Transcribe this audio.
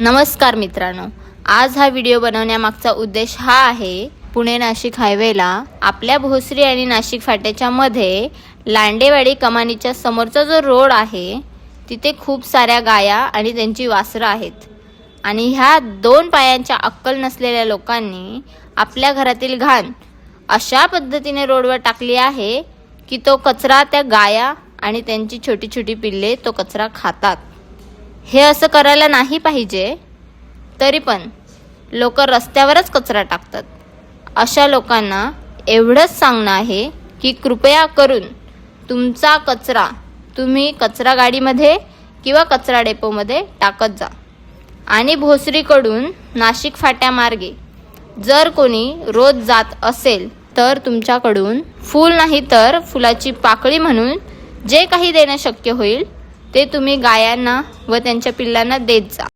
नमस्कार मित्रांनो, आज हा व्हिडिओ बनवण्यामागचा उद्देश हा आहे, पुणे नाशिक हायवेला आपल्या भोसरी आणि नाशिक फाट्याच्या मध्ये लांडेवाडी कमानीच्या समोरचा जो रोड आहे तिथे खूप साऱ्या गाया आणि त्यांची वासरं आहेत आणि ह्या दोन पायांच्या अक्कल नसलेल्या लोकांनी आपल्या घरातील घाण अशा पद्धतीने रोडवर टाकली आहे की तो कचरा त्या गाया आणि त्यांची छोटी छोटी पिल्ले तो कचरा खातात। हे असं करायला नाही पाहिजे, तरी पण लोक रस्त्यावरच कचरा टाकतात। अशा लोकांना एवढंच सांगणं आहे की कृपया करून तुमचा कचरा तुम्ही कचरा गाडीमध्ये किंवा कचरा डेपोमध्ये टाकत जा आणि भोसरीकडून नाशिक फाट्यामार्गे जर कोणी रोज जात असेल तर तुमच्याकडून फूल नाही तर फुलाची पाकळी म्हणून जे काही देणं शक्य होईल ते तुम्ही गायांना व त्यांच्या पिल्लांना देत जा।